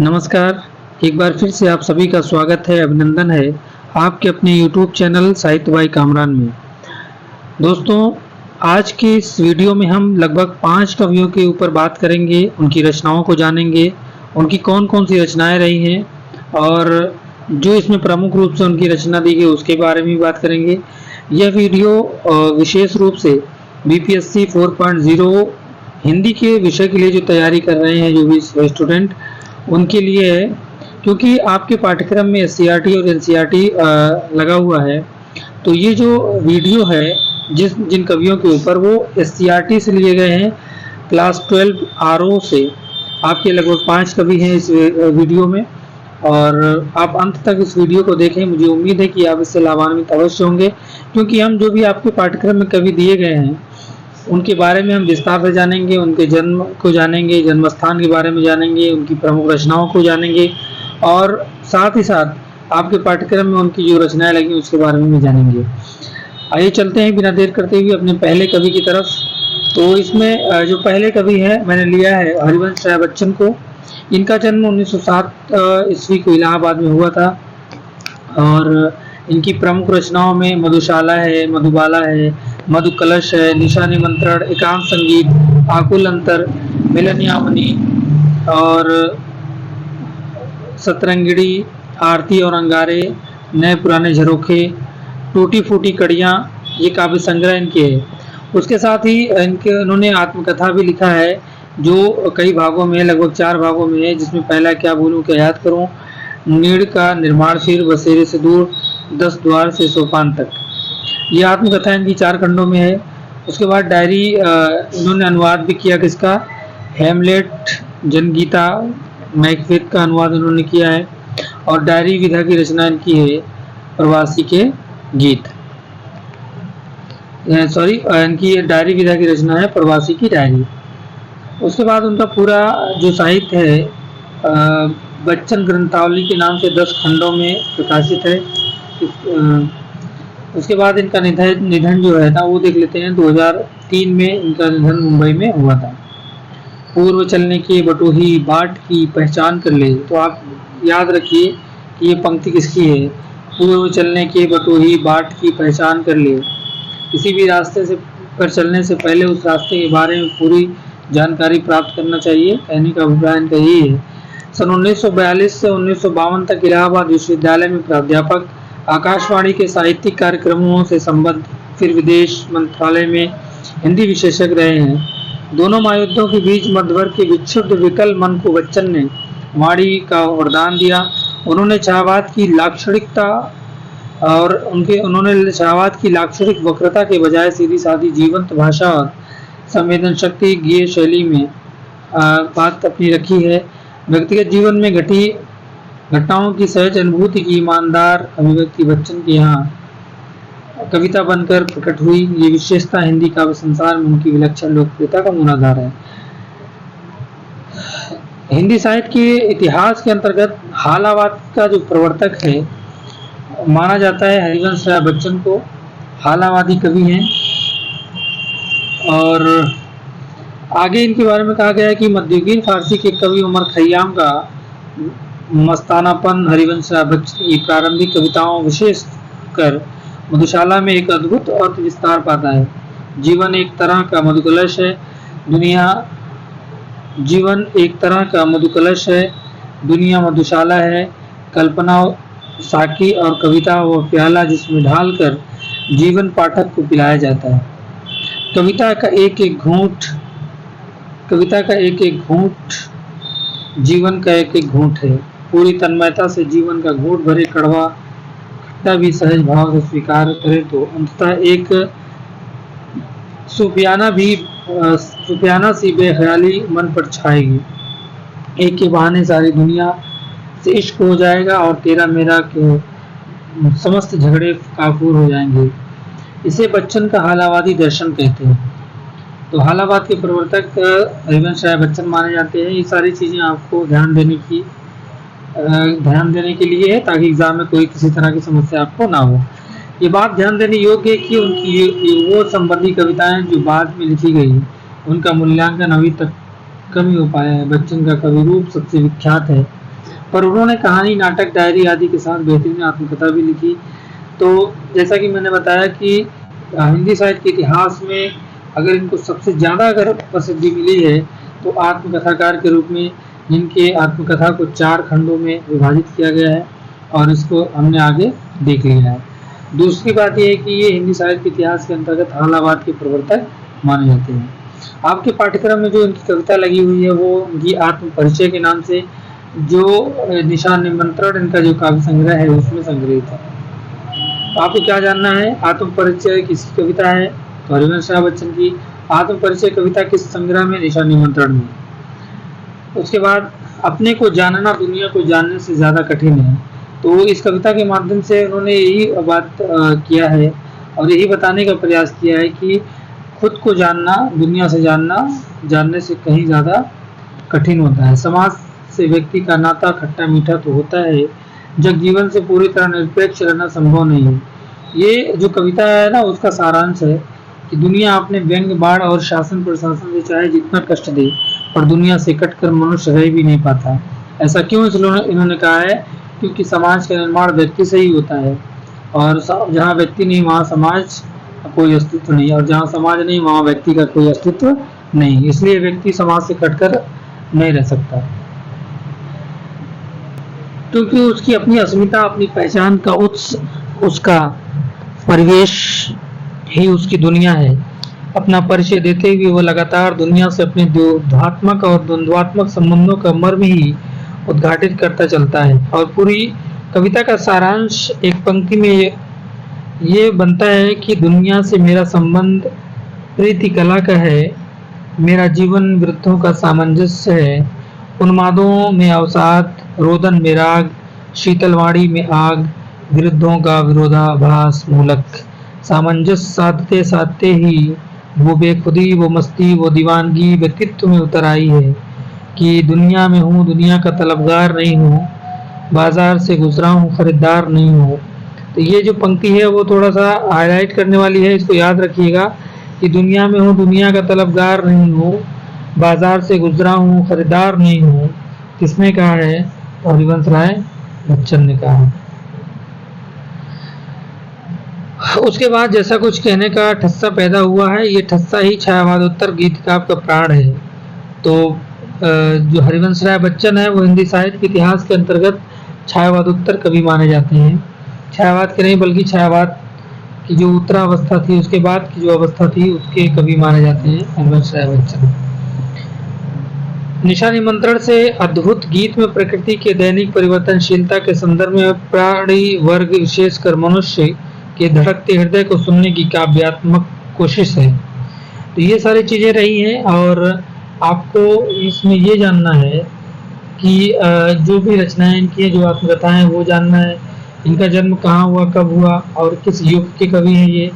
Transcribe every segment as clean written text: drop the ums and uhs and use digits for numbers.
नमस्कार। एक बार फिर से आप सभी का स्वागत है, अभिनंदन है आपके अपने यूट्यूब चैनल साहित्य बाई कामरान में। दोस्तों, आज के इस वीडियो में हम लगभग 5 कवियों के ऊपर बात करेंगे, उनकी रचनाओं को जानेंगे, उनकी कौन-कौन सी रचनाएँ रही हैं और जो इसमें प्रमुख रूप से उनकी रचना दी गई उसके बारे में भी बात करेंगे। यह वीडियो विशेष रूप से बीपीएससी 4.0 हिंदी के विषय के लिए जो तैयारी कर रहे हैं जो भी स्टूडेंट उनके लिए है, क्योंकि आपके पाठ्यक्रम में एससीईआरटी और एनसीईआरटी लगा हुआ है। तो ये जो वीडियो है जिन कवियों के ऊपर वो एससीईआरटी से लिए गए हैं, क्लास 12 आरओ से। आपके लगभग 5 कवि हैं इस वीडियो में और आप अंत तक इस वीडियो को देखें। मुझे उम्मीद है कि आप इससे लाभान्वित अवश्य होंगे, क्योंकि हम जो भी आपके पाठ्यक्रम में कवि दिए गए हैं उनके बारे में हम विस्तार से जानेंगे, उनके जन्म को जानेंगे, जन्म स्थान के बारे में जानेंगे, उनकी प्रमुख रचनाओं को जानेंगे और साथ ही साथ आपके पाठ्यक्रम में उनकी जो रचनाएं लगी उसके बारे में भी जानेंगे। आइए चलते हैं बिना देर करते हुए अपने पहले कवि की तरफ। तो इसमें जो पहले कवि है मैंने लिया है हरिवंश राय बच्चन को। इनका जन्म 1907 ईस्वी को इलाहाबाद में हुआ था और इनकी प्रमुख रचनाओं में मधुशाला है, मधुबाला है, मधु कलश है, निशा निमंत्रण, एकांत संगीत, आकुल अंतर, मिलन यामिनी और सतरंगिणी, आरती और अंगारे, नए पुराने झरोखे, टूटी फूटी कड़ियाँ, ये काव्य संग्रह इनके है। उसके साथ ही उन्होंने आत्मकथा भी लिखा है जो कई भागों में, लगभग 4 भागों में है, जिसमें पहला क्या भूलूं क्या याद करूं, नीड़ का निर्माण फिर, बसेरे से दूर, 10 द्वार से सोपान तक। ये आत्मकथा इनकी 4 खंडों में है। उसके बाद डायरी इन्होंने अनुवाद भी किया किसका, हेमलेट, जनगीता, मैकबेथ का अनुवाद उन्होंने किया है और डायरी विधा की रचना इनकी है प्रवासी के गीत। इनकी डायरी विधा की रचना है प्रवासी की डायरी। उसके बाद उनका पूरा जो साहित्य है बच्चन ग्रंथावली के नाम से 10 खंडों में प्रकाशित है। उसके बाद इनका निधन जो है था वो देख लेते हैं। 2003 में इनका निधन मुंबई में हुआ था। पूर्व चलने की बटोही बाट की पहचान कर ले, तो आप याद रखिए कि ये पंक्ति किसकी है। पूर्व चलने के बटोही बाट की पहचान कर ले। किसी भी रास्ते से पर चलने से पहले उस रास्ते के बारे में पूरी जानकारी प्राप्त करना चाहिए, कहने का अभिप्राय इनका यही है। सन 1942 से 1952 तक इलाहाबाद विश्वविद्यालय में प्राध्यापक, आकाशवाणी के साहित्यिक कार्यक्रमों से संबद्ध, फिर विदेश मंत्रालय में हिंदी विशेषज्ञ रहे हैं। दोनों महायुद्धों के बीच मध्यवर्ग के विक्षुब्ध विकल मन को बच्चन ने वाणी का वरदान दिया। उन्होंने शाहवाद की लाक्षणिकता उन्होंने शाहवाद की लाक्षणिक वक्रता के बजाय सीधी सादी जीवंत भाषा और संवेदन शक्ति गेय शैली में बात अपनी रखी है। व्यक्तिगत जीवन में घटी घटनाओं की सहज अनुभूति की ईमानदार अभिव्यक्ति बच्चन के यहाँ कविता बनकर प्रकट हुई। ये विशेषता हिंदी काव्य संसार में उनकी विलक्षण लोकप्रियता का मूलाधार है। हिंदी साहित्य के इतिहास के अंतर्गत हालावाद का जो प्रवर्तक है माना जाता है हरिवंश राय बच्चन को। हालावादी कवि हैं और आगे इनके बारे में कहा गया है कि मध्ययुगीन फारसी के कवि उमर खय्याम का मस्तानापन हरिवंश राय बच्चन की प्रारंभिक कविताओं विशेष कर मधुशाला में एक अद्भुत अर्थ विस्तार पाता है। जीवन एक तरह का मधुकलश है, दुनिया मधुशाला है, कल्पना साकी और कविता वो प्याला जिसमें ढालकर जीवन पाठक को पिलाया जाता है। कविता का एक एक घूंट जीवन का एक एक घूंट है। पूरी तन्मयता से जीवन का घूंट भरे कड़वा खट्टा भी सहज भाव से स्वीकार करे तो अंततः एक सुफियाना सी बेख्याली मन पर छाएगी। एक के बहाने सारी दुनिया से इश्क हो जाएगा और तेरा मेरा के समस्त झगड़े काफूर हो जाएंगे। इसे बच्चन का हालावादी दर्शन कहते हैं। तो हालावाद के प्रवर्तक हरिवंश राय बच्चन माने जाते हैं। ये सारी चीजें आपको ध्यान देने के लिए है ताकि एग्जाम में कोई किसी तरह की समस्या आपको ना हो। ये बात ध्यान देने योग्य है कि उनकी वो संबंधी कविताएं जो बाद में लिखी गई उनका मूल्यांकन अभी तक कम ही हो पाया है। बच्चन का कवि रूप सबसे विख्यात है। पर उन्होंने कहानी, नाटक, डायरी आदि के साथ बेहतरीन आत्मकथा भी लिखी। तो जैसा कि मैंने बताया कि हिंदी साहित्य के इतिहास में अगर इनको सबसे ज़्यादा अगर प्रसिद्धि मिली है तो आत्मकथाकार के रूप में, जिनके आत्मकथा को 4 खंडों में विभाजित किया गया है और इसको हमने आगे देख लिया है। दूसरी बात यह है कि ये हिंदी साहित्य के इतिहास के अंतर्गत हालावाद के प्रवर्तक माने जाते हैं। आपके पाठ्यक्रम में जो इनकी कविता लगी हुई है वो इनकी आत्म परिचय के नाम से, जो निशान निमंत्रण इनका जो काव्य संग्रह है उसमें संग्रहित है। तो आपको क्या जानना है, आत्म परिचय किसकी कविता है? तो हरिवंश राय बच्चन की आत्म परिचय कविता किस संग्रह में? निशान निमंत्रण में। उसके बाद अपने को जानना दुनिया को जानने से ज्यादा कठिन है। तो इस कविता के माध्यम से उन्होंने यही बात किया है और यही बताने का प्रयास किया है कि खुद को जानना दुनिया से जानने से कहीं ज्यादा कठिन होता है। समाज से व्यक्ति का नाता खट्टा मीठा तो होता है, जब जीवन से पूरी तरह निरपेक्ष रहना संभव नहीं है। ये जो कविता है ना, उसका सारांश है कि दुनिया अपने व्यंग्य, बाढ़ और शासन प्रशासन से चाहे जितना कष्ट दे, पर दुनिया से कटकर मनुष्य रह भी नहीं पाता। ऐसा क्यों इन्होंने कहा है? क्योंकि समाज का निर्माण व्यक्ति से ही होता है, और जहाँ व्यक्ति नहीं वहाँ समाज का कोई अस्तित्व नहीं, और जहाँ समाज नहीं वहाँ व्यक्ति का कोई अस्तित्व नहीं। इसलिए व्यक्ति समाज से कटकर नहीं रह सकता, क्योंकि उसकी अपनी अस्मिता, अपनी पहचान का उसका परिवेश ही उसकी दुनिया है। अपना परिचय देते हुए वो लगातार दुनिया से अपने द्वंद्वात्मक और द्वंद्वात्मक संबंधों का मर्म ही उद्घाटित करता चलता है। और पूरी कविता का सारांश एक पंक्ति में ये बनता है कि दुनिया से मेरा संबंध प्रीति कला का है, मेरा जीवन वृद्धों का सामंजस्य है, उन्मादों में अवसाद, रोदन में राग, शीतलवाणी में आग, विरुद्धों का विरोधाभास मूलक। सामंजस्य साधते साधते ही वो बेखुदी, वो मस्ती, वो दीवानगी व्यक्तित्व में उतर आई है कि दुनिया में हूँ, दुनिया का तलबगार नहीं हूँ, बाजार से गुजरा हूँ, खरीदार नहीं हूँ। तो ये जो पंक्ति है वो थोड़ा सा हाईलाइट करने वाली है, इसको याद रखिएगा कि दुनिया में हूँ, दुनिया का तलबगार नहीं हूँ, बाजार से गुजरा हूँ, खरीदार नहीं हूँ। किसने कहा है? तो हरिवंश राय बच्चन ने कहा। उसके बाद जैसा कुछ कहने का ठस्सा पैदा हुआ है, ये ठस्सा ही छायावादोत्तर गीतकाव्य का प्राण है। तो जो हरिवंश राय बच्चन है वो हिंदी साहित्य के इतिहास के अंतर्गत छायावादोत्तर कवि माने जाते हैं। छायावाद के नहीं बल्कि छायावाद की जो उत्तरावस्था थी, उसके बाद की जो अवस्था थी, उसके कवि माने जाते हैं हरिवंश राय बच्चन। निशान निमंत्रण से अद्भुत गीत में प्रकृति के दैनिक परिवर्तनशीलता के संदर्भ में प्राणी वर्ग विशेषकर मनुष्य के धड़कते हृदय को सुनने की काव्यात्मक कोशिश है। तो ये सारी चीजें रही हैं, और आपको इसमें ये जानना है कि जो भी रचनाएं इनकी हैं, जो आत्मकथाएं, वो जानना है इनका जन्म कहाँ हुआ, कब हुआ और किस युग के कवि हैं। ये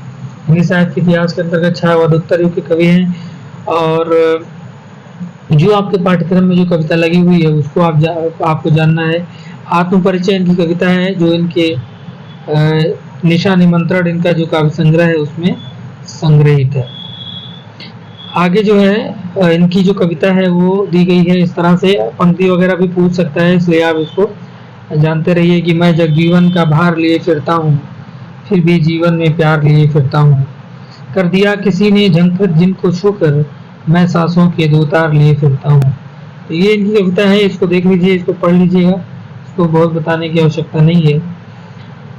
हिंदी साहित्य के इतिहास के अंतर्गत छायावादोत्तर युग के कवि हैं। और जो आपके पाठ्यक्रम में जो कविता लगी हुई है उसको आपको जानना है। आत्म परिचय इनकी कविता है, जो इनके निशान निमंत्रण इनका जो काव्य संग्रह है उसमें संग्रहित है। आगे जो है इनकी जो कविता है वो दी गई है इस तरह से, पंक्ति वगैरह भी पूछ सकता है, इसलिए आप इसको जानते रहिए कि मैं जगजीवन का भार लिए फिरता हूँ, फिर भी जीवन में प्यार लिए फिरता हूँ, कर दिया किसी ने झंकृत जिनको छूकर, मैं सांसों के दो तार लिए फिरता हूँ। तो ये इनकी कविता है, इसको देख लीजिए, इसको पढ़ लीजिएगा, इसको बहुत बताने की आवश्यकता नहीं है।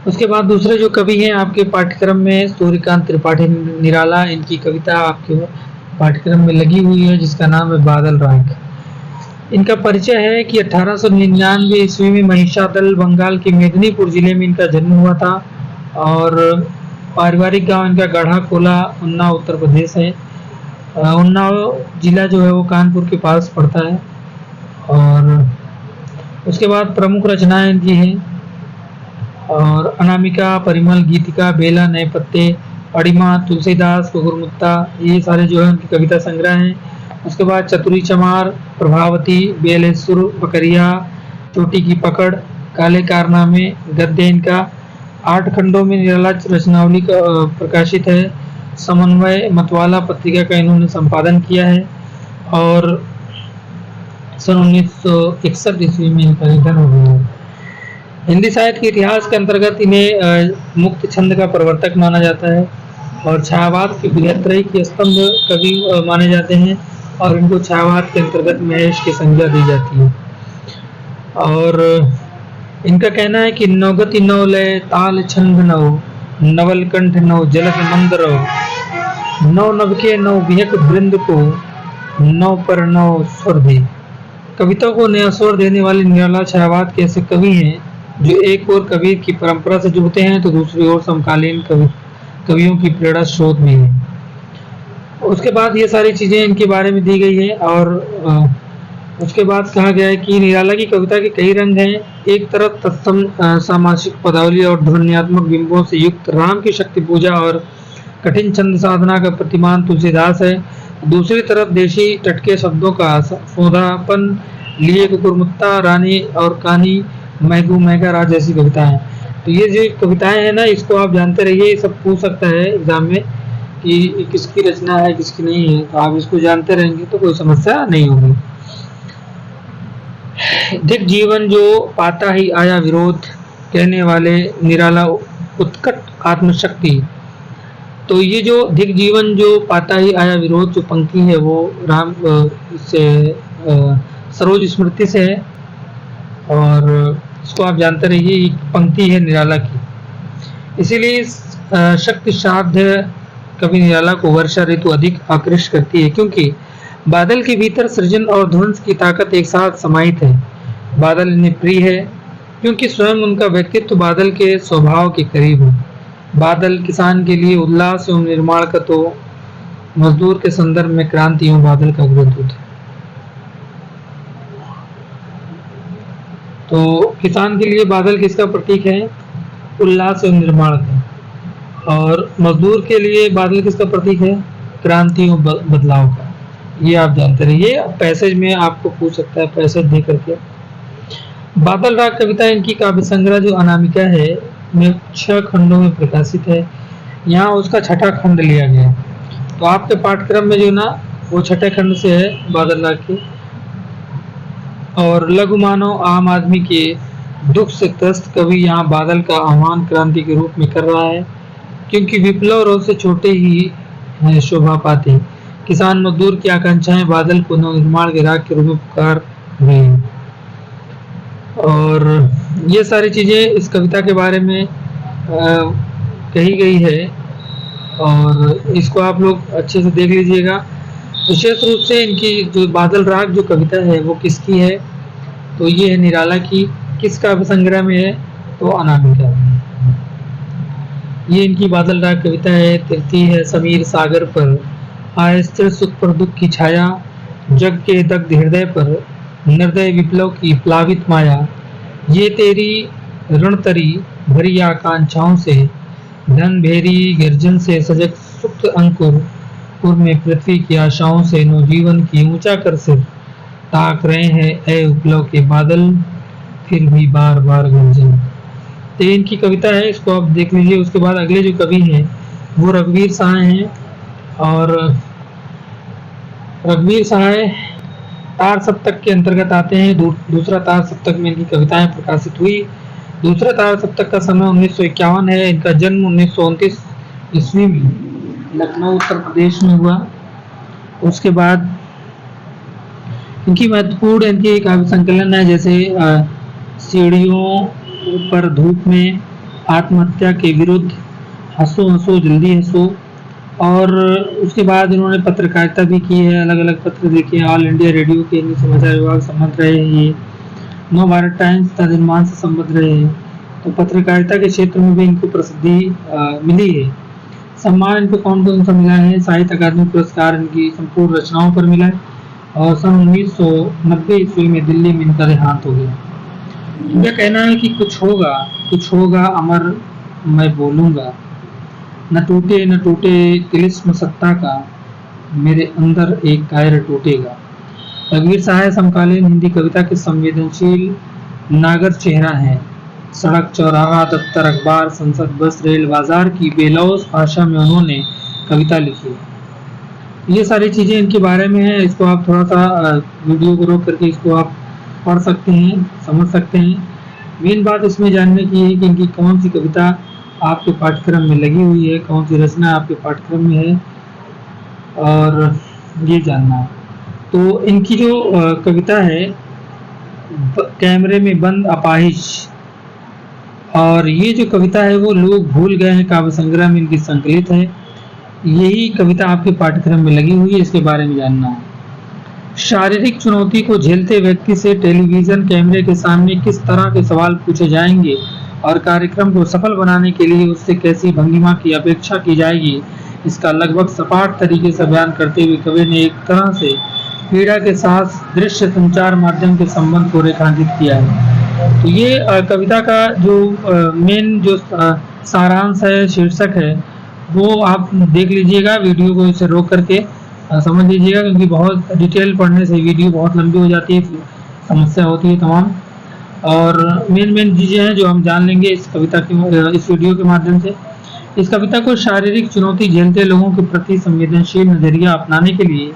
उसके बाद दूसरे जो कवि हैं आपके पाठ्यक्रम में, सूर्यकांत त्रिपाठी निराला, इनकी कविता आपके पाठ्यक्रम में लगी हुई है जिसका नाम है बादल राग। इनका परिचय है कि 1899 ईस्वी में महिषादल बंगाल के मेदिनीपुर जिले में इनका जन्म हुआ था, और पारिवारिक गांव इनका गढ़ा कोला, उन्नाव उत्तर प्रदेश है। उन्नाव जिला जो है वो कानपुर के पास पड़ता है। और उसके बाद प्रमुख रचनाएं इनकी हैं, और अनामिका, परिमल, गीतिका, बेला, नए पत्ते, अड़िमा, तुलसीदास, गुरमुत्ता, ये सारे जो है उनकी कविता संग्रह हैं। उसके बाद चतुरी चमार, प्रभावती, बेलेसुर, बकरिया, चोटी की पकड़, काले कारनामे, गद्य इनका 8 खंडों में निराला रचनावली का प्रकाशित है। समन्वय मतवाला पत्रिका का इन्होंने संपादन किया है। और सन 1961 ईस्वी में इनका निधन हो गया। हिंदी साहित्य के इतिहास के अंतर्गत इन्हें मुक्त छंद का प्रवर्तक माना जाता है और छायावाद की बृहत्त्रयी के स्तंभ कवि माने जाते हैं और इनको छायावाद के अंतर्गत महेश की संज्ञा दी जाती है। और इनका कहना है कि नौगति नौ लय ताल छंद नौ, नवल कंठ नौ जलद मंदर, नौ नभ के नौ विहक वृंद को, नौ पर नौ स्वर दे। कविता को नया स्वर देने वाले निराला छायावाद के ऐसे कवि हैं जो एक ओर कबीर की परंपरा से जुड़ते हैं तो दूसरी ओर समकालीन कवियों की प्रेरणा स्रोत भी है। उसके बाद ये सारी चीजें इनके बारे में दी गई है और उसके बाद कहा गया है कि निराला की कविता के कई रंग हैं। एक तरफ तत्सम सामाजिक पदावली और ध्वन्यात्मक बिंबों से युक्त राम की शक्ति पूजा और कठिन छंद साधना का प्रतिमान तुलसीदास है। दूसरी तरफ देशी टटके शब्दों का सौंधापन लिए कुकुरमुत्ता रानी और कहानी मैगू मैगा राज जैसी कविता है। तो ये जो कविताएं हैं ना, इसको आप जानते रहिए, ये सब पूछ सकता है एग्जाम में कि किसकी रचना है किसकी नहीं है, तो आप इसको जानते रहेंगे तो कोई समस्या नहीं होगी। दिक जीवन जो पाता ही आया विरोध कहने वाले निराला उत्कट आत्मशक्ति। तो ये जो दिक जीवन जो पाता ही आया विरोध जो पंक्ति है वो राम से सरोज स्मृति से है और इसको आप जानते रहिए, ये पंक्ति है निराला की। इसीलिए शक्ति साध्य कवि निराला को वर्षा ऋतु अधिक आकृष्ट करती है क्योंकि बादल के भीतर सृजन और ध्वंस की ताकत एक साथ समाहित है। बादल इन्हें प्रिय है क्योंकि स्वयं उनका व्यक्तित्व बादल के स्वभाव के करीब है। बादल किसान के लिए उल्लास एवं निर्माण का तो मजदूर के संदर्भ में क्रांति एवं बादल का अग्रदूत है। तो किसान के लिए बादल किसका प्रतीक है? उल्लास एवं निर्माण का। और मजदूर के लिए बादल किसका प्रतीक है? क्रांति एवं बदलाव का। ये आप जानते रहिए, पैसेज में आपको पूछ सकता है पैसेज दे करके। बादल राग कविता इनकी काव्य संग्रह जो अनामिका है में 6 खंडों में प्रकाशित है। यहाँ उसका 6ठा खंड लिया गया है। तो आपके पाठ्यक्रम में जो ना वो 6ठे खंड से है बादल राग की। और लघु मानव आम आदमी के दुख से त्रस्त कवि यहाँ बादल का आह्वान क्रांति के रूप में कर रहा है क्योंकि विप्लव और उससे छोटे ही शोभा पाते। किसान मजदूर की आकांक्षाएं बादल को नवनिर्माण के राग के रूप में पुकार रही। और ये सारी चीजें इस कविता के बारे में कही गई है और इसको आप लोग अच्छे से देख लीजिएगा। विशेष रूप से इनकी जो बादल राग जो कविता है वो किसकी है? तो ये है निराला की। किस काव्य संग्रह में है? तो अनामिका में। ये इनकी बादल राग कविता है। तिरती है समीर सागर पर, आए स्थिर सुख पर दुख की छाया, जग के दग्ध हृदय पर निर्दय विप्लव की प्लावित माया। ये तेरी रणतरी भरी आकांक्षाओं से, धन भेरी गर्जन से सजग सुप्त अंकुर, पूर्व में पृथ्वी की आशाओं से नवजीवन की ऊंचा कर सिर, ताक रहे हैं ए विप्लव के बादल, फिर भी बार बार गर्जन। तो इनकी कविता है, इसको आप देख लीजिए। उसके बाद अगले जो कवि हैं वो रघुवीर सहाय हैं और रघुवीर सहाय तार सप्तक के अंतर्गत आते हैं। दूसरा तार सप्तक में इनकी कविताएं प्रकाशित हुई। दूसरा तार सप्तक का समय 1951 है। इनका जन्म 1929 ईस्वी में लखनऊ उत्तर प्रदेश में हुआ। उसके बाद इनकी महत्वपूर्ण इनकी काव्य संकलन है जैसे सीढ़ियों पर धूप में, आत्महत्या के विरुद्ध, हंसो हंसो जल्दी हंसो। और उसके बाद इन्होंने पत्रकारिता भी की है, अलग अलग पत्र लिखे हैं। ऑल इंडिया रेडियो के इनके समाचार विभाग संबंध रहे हैं। ये नव भारत टाइम्स तथा निर्माण से संबंध रहे हैं। तो पत्रकारिता के क्षेत्र में भी इनको प्रसिद्धि मिली है। सम्मान इनको कौन कौन सा मिला है? साहित्य अकादमी पुरस्कार इनकी संपूर्ण रचनाओं पर मिला है। और सन 1990 ईस्वी में दिल्ली में इनका देहांत हो गया। इनका कहना है कि कुछ होगा अमर मैं बोलूंगा, न टूटे तिलिस्म सत्ता का, मेरे अंदर एक कायर टूटेगा। रघुवीर सहाय समकालीन हिंदी कविता के संवेदनशील नागर चेहरा है। सड़क चौराहा दफ्तर अखबार संसद बस रेल बाजार की बेलौस भाषा में उन्होंने कविता लिखी। ये सारी चीज़ें इनके बारे में है। इसको आप थोड़ा सा वीडियो को रोक करके इसको आप पढ़ सकते हैं, समझ सकते हैं। मेन बात इसमें जानने की है कि इनकी कौन सी कविता आपके पाठ्यक्रम में लगी हुई है, कौन सी रचना आपके पाठ्यक्रम में है, और ये जानना है। तो इनकी जो कविता है कैमरे में बंद अपाहिज, और ये जो कविता है वो लोग भूल गए हैं काव्य संग्रह में इनकी संकलित है। यही कविता आपके पाठ्यक्रम में लगी हुई है, इसके बारे में जानना है। शारीरिक चुनौती को झेलते व्यक्ति से टेलीविजन कैमरे के सामने किस तरह के सवाल पूछे जाएंगे और कार्यक्रम को सफल बनाने के लिए उससे कैसी भंगिमा की अपेक्षा की जाएगी, इसका लगभग सपाट तरीके से बयान करते हुए कवि ने एक तरह से पीड़ा के साथ दृश्य संचार माध्यम के संबंध को रेखांकित किया है। तो ये कविता का जो मेन जो सारांश है, शीर्षक है, वो आप देख लीजिएगा, वीडियो को इसे रोक करके समझ लीजिएगा, क्योंकि बहुत डिटेल पढ़ने से वीडियो बहुत लंबी हो जाती है, समस्या होती है तमाम। और मेन चीज़ें हैं जो हम जान लेंगे इस कविता के इस वीडियो के माध्यम से। इस कविता को शारीरिक चुनौती झेलते लोगों के प्रति संवेदनशील नजरिया अपनाने के लिए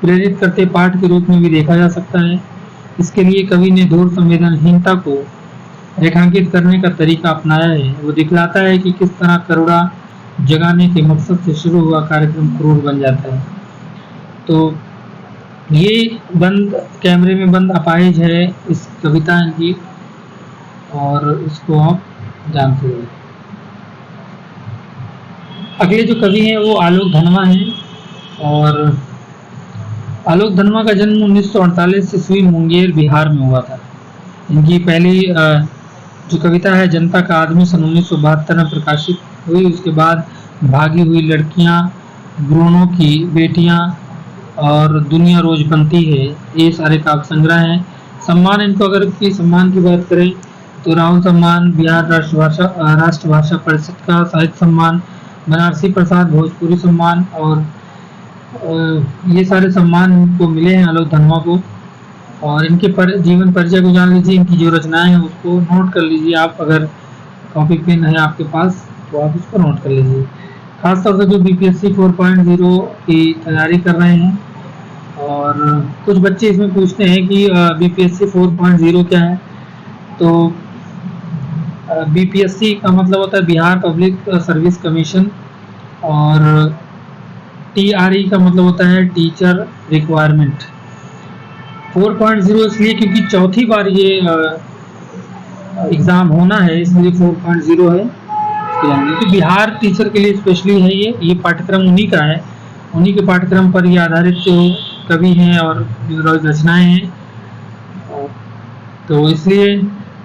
प्रेरित करते पाठ के रूप में भी देखा जा सकता है। इसके लिए कवि ने दूर संवेदनहीनता को रेखांकित करने का तरीका अपनाया है। वो दिखलाता है कि किस तरह करुणा जगाने के मकसद से शुरू हुआ कार्यक्रम क्रूर बन जाता है। तो ये बंद कैमरे में बंद अपाहिज है इस कविता की, और इसको आप जानते हैं। अगले जो कवि हैं वो आलोक धनवा हैं, और आलोक धनवा का जन्म 1948 ईस्वी मुंगेर बिहार में हुआ था। इनकी पहली जो कविता है जनता का आदमी सन 1972 में प्रकाशित हुई। उसके बाद भागी हुई लड़कियां, ब्रूनो की बेटियां और दुनिया रोज बनती है, ये सारे काव्य संग्रह हैं। सम्मान इनको अगर की सम्मान की बात करें तो राहुल सम्मान, बिहार राष्ट्रभाषा परिषद का साहित्य सम्मान, बनारसी प्रसाद भोजपुरी सम्मान, और ये सारे सम्मान इनको मिले हैं आलोक धनवा को। और इनके जीवन परिचय को जान लीजिए, इनकी जो रचनाएं हैं उसको नोट कर लीजिए आप, अगर कॉपी पेन है आपके पास तो आप उसको नोट कर लीजिए। खासतौर से जो बीपीएससी 4.0 की तैयारी कर रहे हैं, और कुछ बच्चे इसमें पूछते हैं कि बीपीएससी 4.0 क्या है। तो बीपीएससी का मतलब होता है बिहार पब्लिक सर्विस कमीशन, और टीआरई का मतलब होता है टीचर रिक्वायरमेंट। 4.0 इसलिए क्योंकि चौथी बार ये एग्ज़ाम होना है, इसलिए 4.0 है। तो बिहार टीचर के लिए स्पेशली है ये पाठ्यक्रम उन्हीं का है, उन्हीं के पाठ्यक्रम पर ये आधारित जो कवि हैं और रचनाएं हैं। तो इसलिए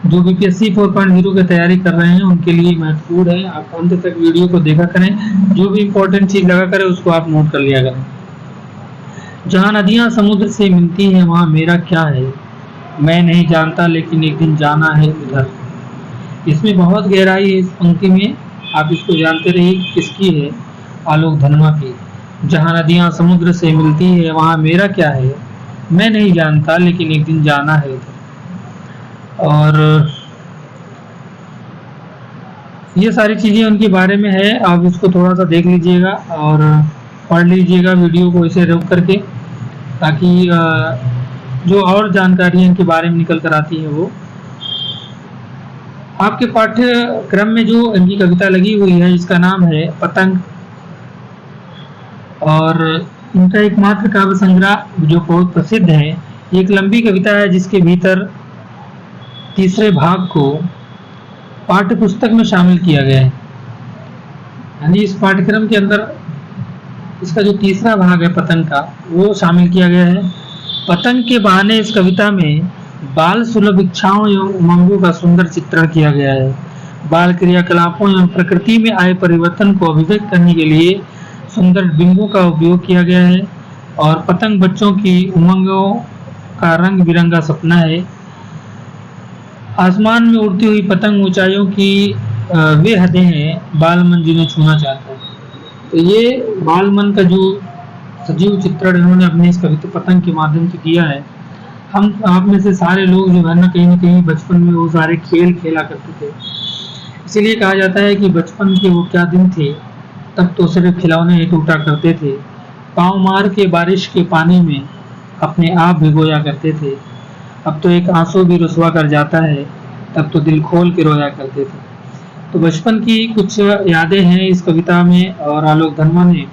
जो बीपीएससी 4.0 की तैयारी कर रहे हैं उनके लिए महत्वपूर्ण है। आप अंत तक वीडियो को देखा करें, जो भी इम्पोर्टेंट चीज़ लगा करें उसको आप नोट कर लिया करें। जहाँ नदियाँ समुद्र से मिलती हैं वहाँ मेरा क्या है, मैं नहीं जानता लेकिन एक दिन जाना है उधर। इसमें बहुत गहराई है इस पंक्ति में, आप इसको जानते रहिए किसकी है, आलोक धनवा की। जहाँ नदियाँ समुद्र से मिलती है वहाँ मेरा क्या है, मैं नहीं जानता लेकिन एक दिन जाना है उधर। और ये सारी चीज़ें उनके बारे में है, आप इसको थोड़ा सा देख लीजिएगा और पढ़ लीजिएगा वीडियो को इसे रोक करके, ताकि जो और जानकारी इनके बारे में निकल कर आती है वो आपके पाठ्यक्रम में। जो इनकी कविता लगी हुई है इसका नाम है पतंग, और इनका एकमात्र काव्य संग्रह जो बहुत प्रसिद्ध है, एक लंबी कविता है जिसके भीतर तीसरे भाग को पाठ्य पुस्तक में शामिल किया गया है। यानी इस पाठ्यक्रम के अंदर इसका जो तीसरा भाग है पतंग का, वो शामिल किया गया है। पतंग के बहाने इस कविता में बाल सुलभ इच्छाओं एवं उमंगों का सुंदर चित्रण किया गया है। बाल क्रियाकलापों एवं प्रकृति में आए परिवर्तन को अभिव्यक्त करने के लिए सुंदर बिंबों का उपयोग किया गया है। और पतंग बच्चों की उमंगों का रंग बिरंगा सपना है। आसमान में उड़ती हुई पतंग ऊंचाइयों की वे हदें हैं बालमन जिन्हें छूना चाहता है। तो ये बालमन का जो सजीव चित्रण इन्होंने अपने इस कविता पतंग के माध्यम से किया है। हम आप में से सारे लोग जो है ना कहीं बचपन में वो सारे खेल खेला करते थे, इसीलिए कहा जाता है कि बचपन के वो क्या दिन थे, तब तो सिर्फ खिलौने ही टूटा करते थे, पाँव मार के बारिश के पानी में अपने आप भिगोया करते थे। अब तो एक आंसू भी रुसवा कर जाता है, तब तो दिल खोल के रोया करते थे। तो बचपन की कुछ यादें हैं इस कविता में, और आलोक धनवा ने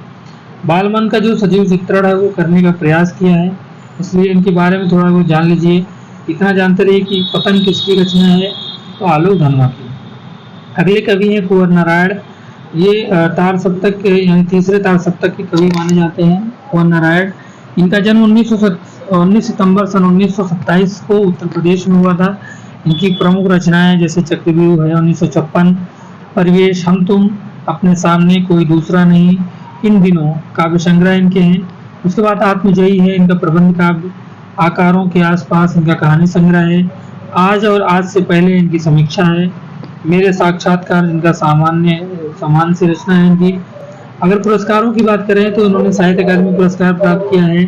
बाल मन का जो सजीव चित्रण है वो करने का प्रयास किया है, इसलिए इनके बारे में थोड़ा बहुत जान लीजिए। इतना जानते रहिए कि पतंग किसकी रचना है, तो आलोक धनवा की। अगले कवि हैं कुंवर नारायण। ये तार सप्तक के यानी तीसरे तार सप्तक के कवि माने जाते हैं कुंवर नारायण। इनका जन्म 19 सितंबर सन 1927 को उत्तर प्रदेश में हुआ था। इनकी प्रमुख रचनाएं जैसे चक्रव्यूह है 1956, परिवेश, हम तुम, अपने सामने कोई दूसरा नहीं, इन दिनों काव्य संग्रह इनके हैं। उसके बाद आत्मजयी है इनका प्रबंध काव्य, आकारों के आसपास इनका कहानी संग्रह है, आज और आज से पहले इनकी समीक्षा है, मेरे साक्षात्कार इनका सामान्य से रचना है इनकी। अगर पुरस्कारों की बात करें तो इन्होंने साहित्य अकादमी पुरस्कार प्राप्त किया है,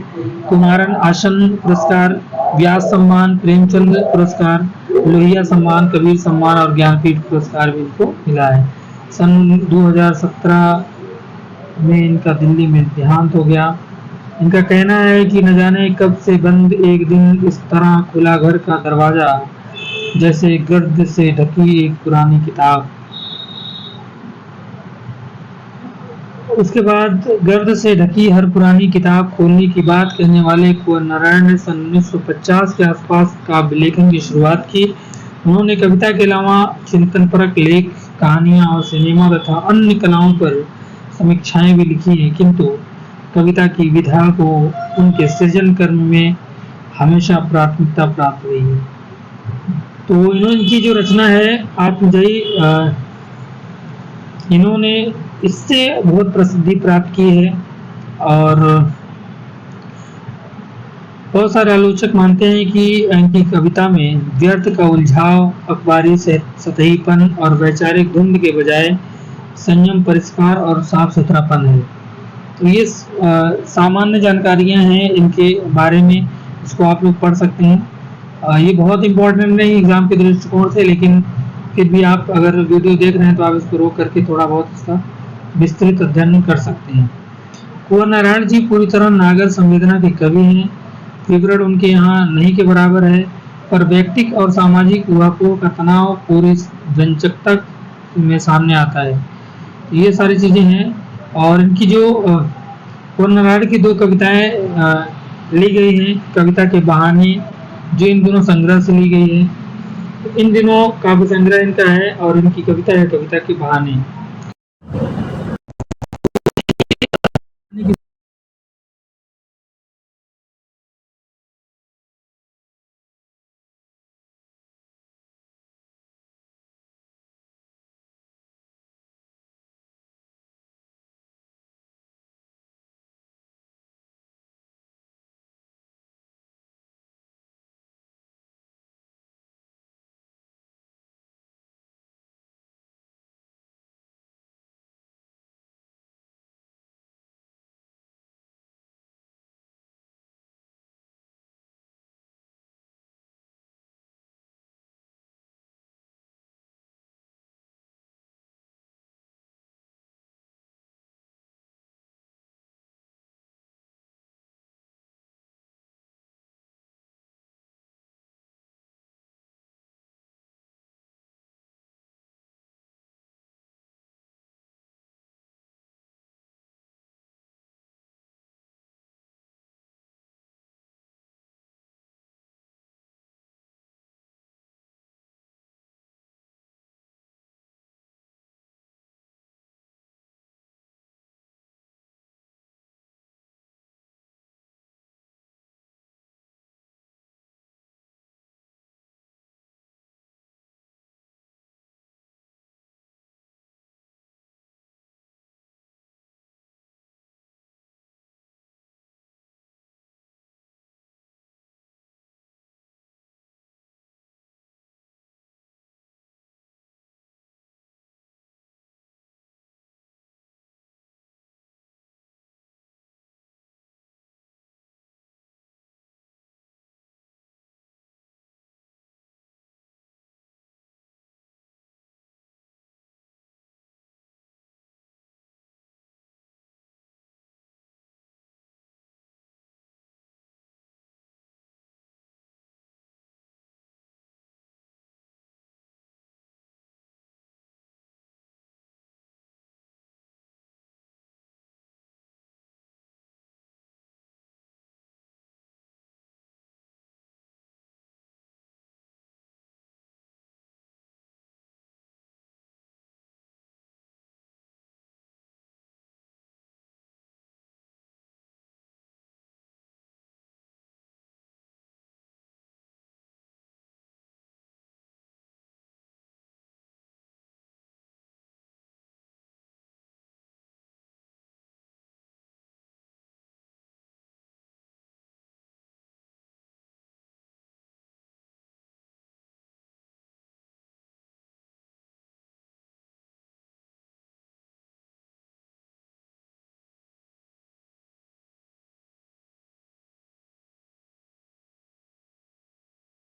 कुमारन आसन पुरस्कार, व्यास सम्मान, प्रेमचंद पुरस्कार, लोहिया सम्मान, कबीर सम्मान और ज्ञानपीठ पुरस्कार भी इनको मिला है। सन 2017 में इनका दिल्ली में देहांत हो गया। इनका कहना है कि न जाने कब से बंद एक दिन इस तरह खुला घर का दरवाजा, जैसे गर्द से ढकी एक पुरानी किताब। उसके बाद गर्द से ढकी हर पुरानी किताब खोलने की बात कहने वाले कुंवर नारायण ने सन 1950 के आसपास काव्य लेखन की शुरुआत की। उन्होंने कविता के अलावा चिंतनपरक लेख, कहानियां और सिनेमा तथा अन्य कलाओं पर समीक्षाएं भी लिखी हैं, किंतु कविता की विधा को उनके सृजन कर्म में हमेशा प्राथमिकता प्राप्त हुई है। तो इनकी जो रचना है आत्मजयी, इन्होंने इससे बहुत प्रसिद्धि प्राप्त की है, और बहुत सारे आलोचक मानते हैं कि इनकी कविता में व्यर्थ का उलझाव, अखबारी सतहीपन और वैचारिक धुंध के बजाय संयम, परिष्कार और साफ सुथरापन है। तो ये सामान्य जानकारियां हैं इनके बारे में, इसको आप लोग पढ़ सकते हैं। ये बहुत इंपॉर्टेंट नहीं एग्जाम के दृष्टिकोण से, लेकिन फिर भी आप अगर वीडियो देख रहे हैं तो आप इसको रोक करके थोड़ा बहुत इसका विस्तृत अध्ययन कर सकते हैं। कुंवर नारायण जी पूरी तरह नागर संवेदना के कवि हैं। विवरण उनके यहाँ नहीं के बराबर है, पर व्यक्तिक और सामाजिक वाकों का तनाव पूरी रंजकता में सामने आता है। ये सारी चीजें हैं, और इनकी जो कुंवर नारायण की दो कविताएं ली गई हैं, कविता के बहाने, जो इन दोनों संग्रह से ली गई है। इन दिनों काव्य संग्रह इनका है, और इनकी कविता है कविता के बहाने।